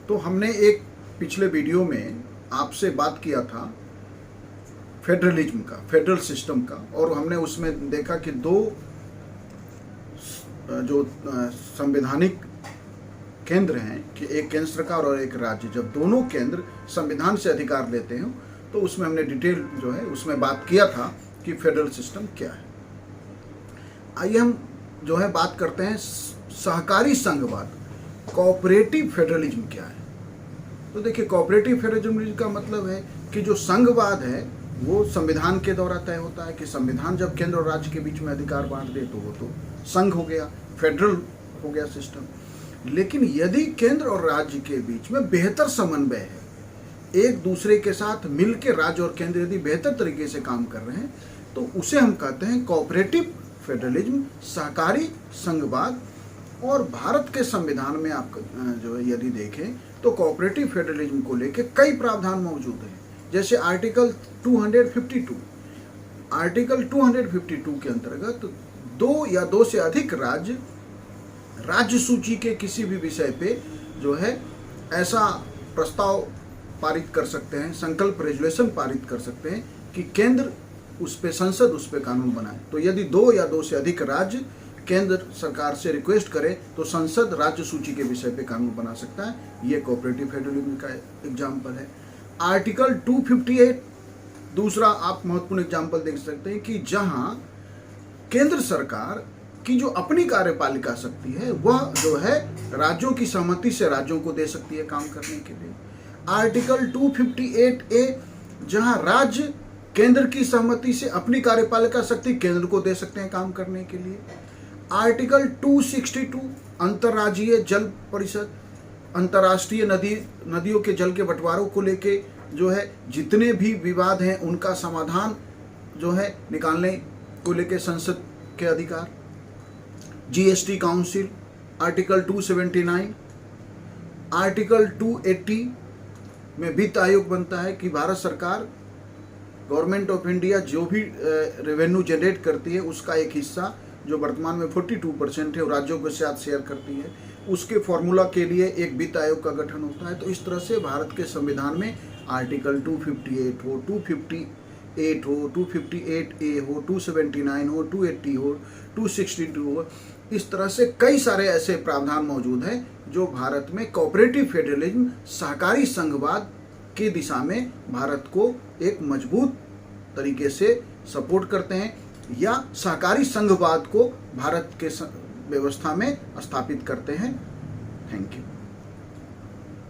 तो हमने एक पिछले वीडियो में आपसे बात किया था फेडरलिज्म का, फेडरल सिस्टम का, और हमने उसमें देखा कि दो जो संवैधानिक केंद्र हैं कि एक केंद्र सरकार और एक राज्य, जब दोनों केंद्र संविधान से अधिकार लेते हैं तो उसमें हमने डिटेल जो है उसमें बात किया था कि फेडरल सिस्टम क्या है। आइए हम जो है बात करते हैं सहकारी संघवाद, कोऑपरेटिव फेडरलिज्म क्या है। तो देखिए, कोऑपरेटिव फेडरलिज्म का मतलब है कि जो संघवाद है वो संविधान के द्वारा तय होता है कि संविधान जब केंद्र और राज्य के बीच में अधिकार बांट दे तो वो तो संघ हो गया, फेडरल हो गया सिस्टम। लेकिन यदि केंद्र और राज्य के बीच में बेहतर समन्वय है, एक दूसरे के साथ मिल के राज्य और केंद्र यदि बेहतर तरीके से काम कर रहे हैं तो उसे हम कहते हैं कोऑपरेटिव फेडरलिज्म, सहकारी संघवाद। और भारत के संविधान में आप जो है यदि देखें तो कोऑपरेटिव फेडरलिज्म को लेकर कई प्रावधान मौजूद हैं। जैसे आर्टिकल 252 के अंतर्गत दो या दो से अधिक राज्य सूची के किसी भी विषय पे जो है ऐसा प्रस्ताव पारित कर सकते हैं, संकल्प रेजुलेशन पारित कर सकते हैं कि केंद्र उस पे, संसद उस पे कानून बनाए। तो यदि दो या दो से अधिक राज्य केंद्र सरकार से रिक्वेस्ट करे तो संसद राज्य सूची के विषय पे कानून बना सकता है। ये कोऑपरेटिव फेडरलिज्म का एग्जाम्पल है। आर्टिकल 258 दूसरा आप महत्वपूर्ण एग्जाम्पल देख सकते हैं कि जहां केंद्र सरकार की जो अपनी कार्यपालिका शक्ति है वह जो है राज्यों की सहमति से राज्यों को दे सकती है काम करने के लिए। आर्टिकल 258A जहां राज्य केंद्र की सहमति से अपनी कार्यपालिका शक्ति केंद्र को दे सकते हैं काम करने के लिए। आर्टिकल 262 अंतर्राज्यीय जल परिषद, अंतर्राष्ट्रीय नदियों के जल के बंटवारों को लेके जो है जितने भी विवाद हैं उनका समाधान जो है निकालने को लेके संसद के अधिकार। GST council, article 279। आर्टिकल 280 में वित्त आयोग बनता है कि भारत सरकार, गवर्नमेंट ऑफ इंडिया जो भी रेवेन्यू जनरेट करती है उसका एक हिस्सा जो वर्तमान में 42% है वो राज्यों के साथ शेयर करती है। उसके फॉर्मूला के लिए एक वित्त आयोग का गठन होता है। तो इस तरह से भारत के संविधान में आर्टिकल 258 हो, 258 हो, 258A हो, 279 हो, 280 हो, 262 हो, इस तरह से कई सारे ऐसे प्रावधान मौजूद हैं जो भारत में कोऑपरेटिव फेडरलिज्म, सहकारी संघवाद की दिशा में भारत को एक मजबूत तरीके से सपोर्ट करते हैं या सहकारी संघवाद को भारत के व्यवस्था में स्थापित करते हैं। Thank you.